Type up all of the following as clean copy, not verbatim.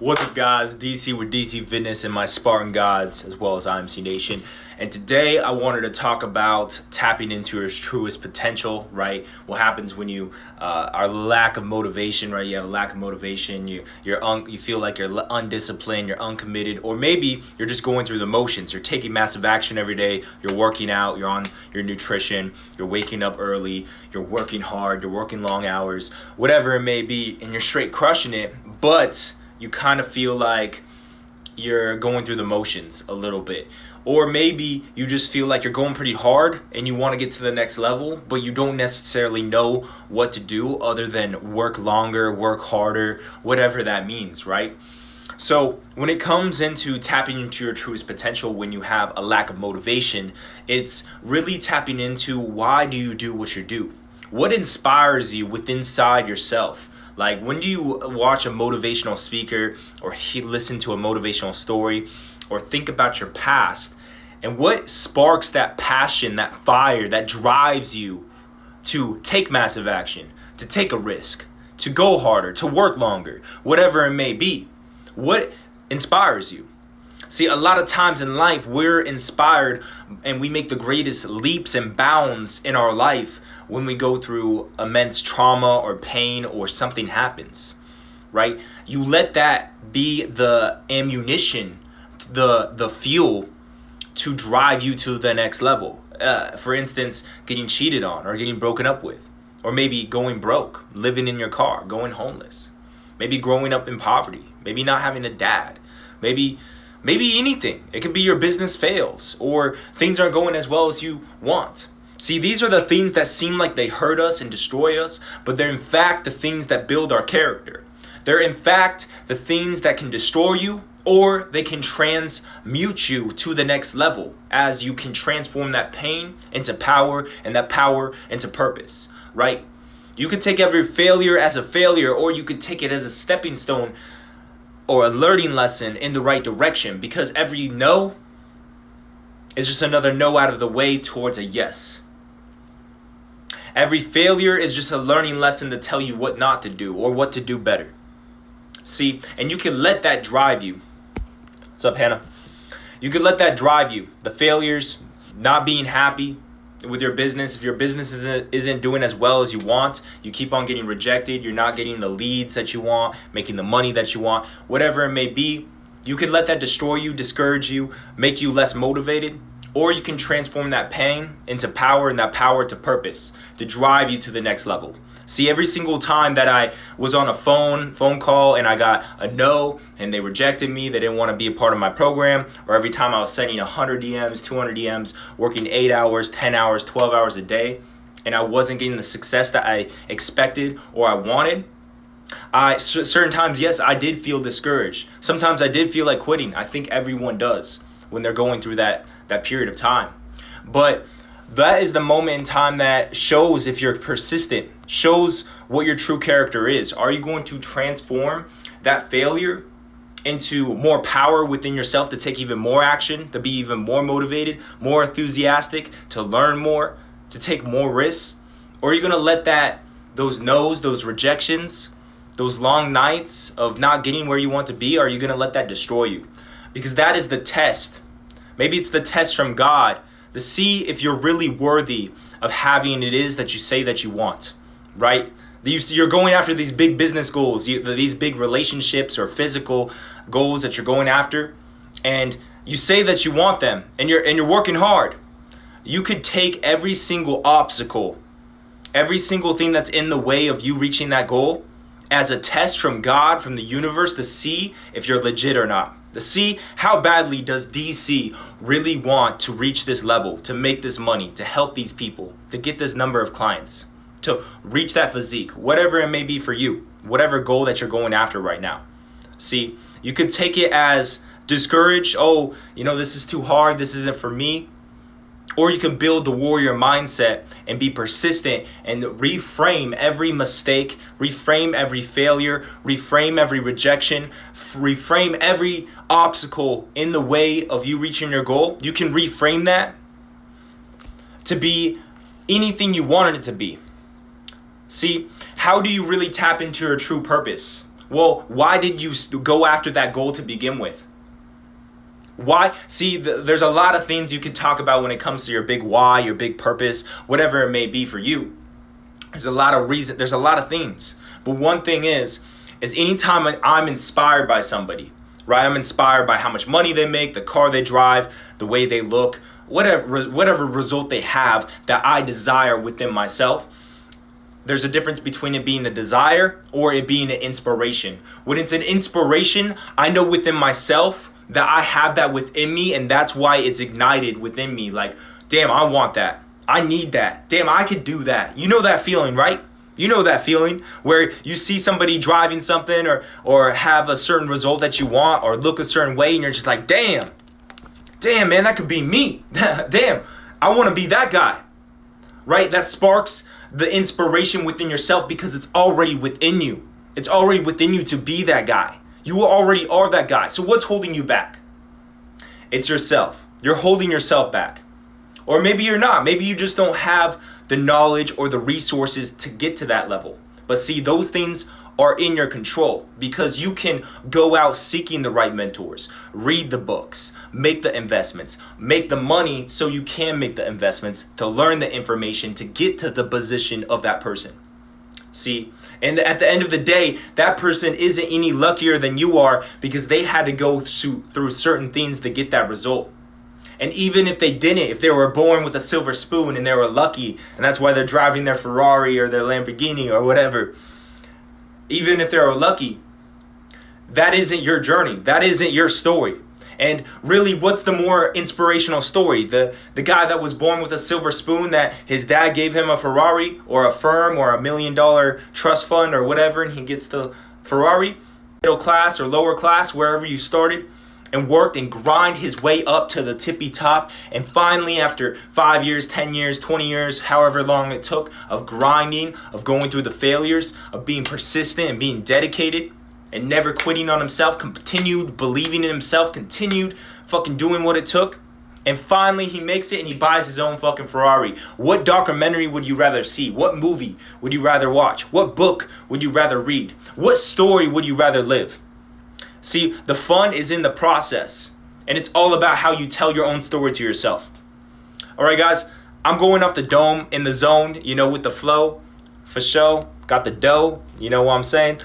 What's up, guys? DC with DC Fitness and my Spartan gods, as well as IMC Nation. And today I wanted to talk about tapping into your truest potential, right? What happens when you are lack of motivation, right? You have a lack of motivation, you feel like you're undisciplined, you're uncommitted, or maybe you're just going through the motions. You're taking massive action every day, you're working out, you're on your nutrition, you're waking up early, you're working hard, you're working long hours, whatever it may be, and you're straight crushing it, but you kind of feel like you're going through the motions a little bit. Or maybe you just feel like you're going pretty hard and you want to get to the next level, but you don't necessarily know what to do other than work longer, work harder, whatever that means, right? So when it comes into tapping into your truest potential when you have a lack of motivation, it's really tapping into why do you do what you do? What inspires you within inside yourself? Like, when do you watch a motivational speaker or listen to a motivational story or think about your past? And what sparks that passion, that fire that drives you to take massive action, to take a risk, to go harder, to work longer, whatever it may be? What inspires you? See, a lot of times in life, we're inspired and we make the greatest leaps and bounds in our life when we go through immense trauma or pain or something happens, right? You let that be the ammunition, the fuel to drive you to the next level. For instance, getting cheated on or getting broken up with, or maybe going broke, living in your car, going homeless, maybe growing up in poverty, maybe not having a dad, maybe anything. It could be your business fails or things aren't going as well as you want. See, these are the things that seem like they hurt us and destroy us, but they're in fact the things that build our character. They're in fact the things that can destroy you, or they can transmute you to the next level as you can transform that pain into power and that power into purpose, right? You could take every failure as a failure, or you could take it as a stepping stone or a learning lesson in the right direction, because every no is just another no out of the way towards a yes. Every failure is just a learning lesson to tell you what not to do or what to do better. See, and you can let that drive you. What's up, Hannah? You can let that drive you. The failures, not being happy with your business. If your business isn't doing as well as you want, you keep on getting rejected, you're not getting the leads that you want, making the money that you want, whatever it may be, you can let that destroy you, discourage you, make you less motivated. Or you can transform that pain into power and that power to purpose to drive you to the next level. See, every single time that I was on a phone call and I got a no and they rejected me, they didn't want to be a part of my program, or every time I was sending 100 DMs, 200 DMs, working 8 hours, 10 hours, 12 hours a day, and I wasn't getting the success that I expected or I wanted, certain times, yes, I did feel discouraged. Sometimes I did feel like quitting. I think everyone does when they're going through that period of time. But that is the moment in time that shows if you're persistent, shows what your true character is. Are you going to transform that failure into more power within yourself to take even more action, to be even more motivated, more enthusiastic, to learn more, to take more risks? Or are you going to let those no's, those rejections, those long nights of not getting where you want to be, are you going to let that destroy you? Because that is the test. Maybe it's the test from God to see if you're really worthy of having it is that you say that you want, right? You're going after these big business goals, these big relationships or physical goals that you're going after, and you say that you want them, and you're working hard. You could take every single obstacle, every single thing that's in the way of you reaching that goal as a test from God, from the universe, to see if you're legit or not. To see how badly does DC really want to reach this level, to make this money, to help these people, to get this number of clients, to reach that physique, whatever it may be for you, whatever goal that you're going after right now. See, you could take it as discouraged, this is too hard, this isn't for me. Or you can build the warrior mindset and be persistent and reframe every mistake, reframe every failure, reframe every rejection, reframe every obstacle in the way of you reaching your goal. You can reframe that to be anything you wanted it to be. See, how do you really tap into your true purpose? Well, why did you go after that goal to begin with? Why? See, there's a lot of things you could talk about when it comes to your big why, your big purpose, whatever it may be for you. There's a lot of reason. There's a lot of things. But one thing is anytime I'm inspired by somebody, right? I'm inspired by how much money they make, the car they drive, the way they look, whatever result they have that I desire within myself. There's a difference between it being a desire or it being an inspiration. When it's an inspiration, I know within myself that I have that within me, and that's why it's ignited within me. Like, damn, I want that. I need that. Damn, I could do that. You know that feeling, right? You know that feeling where you see somebody driving something or have a certain result that you want or look a certain way, and you're just like, damn, man, that could be me. Damn, I want to be that guy, right? That sparks the inspiration within yourself because it's already within you. It's already within you to be that guy. You already are that guy. So what's holding you back? It's yourself. You're holding yourself back. Or maybe you're not. Maybe you just don't have the knowledge or the resources to get to that level. But see, those things are in your control because you can go out seeking the right mentors, read the books, make the investments, make the money so you can make the investments to learn the information to get to the position of that person. See, and at the end of the day, that person isn't any luckier than you are because they had to go through certain things to get that result. And even if they didn't, if they were born with a silver spoon and they were lucky, and that's why they're driving their Ferrari or their Lamborghini or whatever, even if they were lucky, that isn't your journey. That isn't your story. And really, what's the more inspirational story? The guy that was born with a silver spoon that his dad gave him a Ferrari or a firm or $1 million trust fund or whatever, and he gets the Ferrari, middle class or lower class, wherever you started, and worked and grind his way up to the tippy top. And finally, after 5 years, 10 years, 20 years, however long it took of grinding, of going through the failures, of being persistent and being dedicated, and never quitting on himself, continued believing in himself, continued fucking doing what it took. And finally he makes it and he buys his own fucking Ferrari. What documentary would you rather see? What movie would you rather watch? What book would you rather read? What story would you rather live? See, the fun is in the process. And it's all about how you tell your own story to yourself. All right, guys, I'm going off the dome in the zone, with the flow, for sure. Got the dough, you know what I'm saying?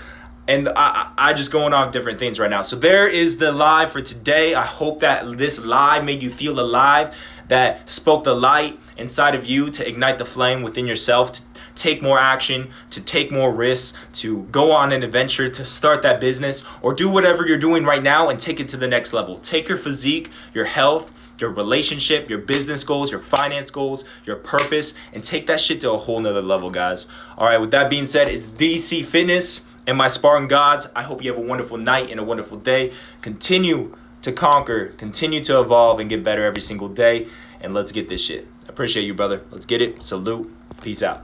And I just going off different things right now. So there is the live for today. I hope that this live made you feel alive, that spoke the light inside of you to ignite the flame within yourself, to take more action, to take more risks, to go on an adventure, to start that business, or do whatever you're doing right now and take it to the next level. Take your physique, your health, your relationship, your business goals, your finance goals, your purpose, and take that shit to a whole nother level, guys. All right, with that being said, it's DC Fitness and my Spartan gods. I hope you have a wonderful night and a wonderful day. Continue to conquer, continue to evolve, and get better every single day. And let's get this shit. I appreciate you, brother. Let's get it. Salute. Peace out.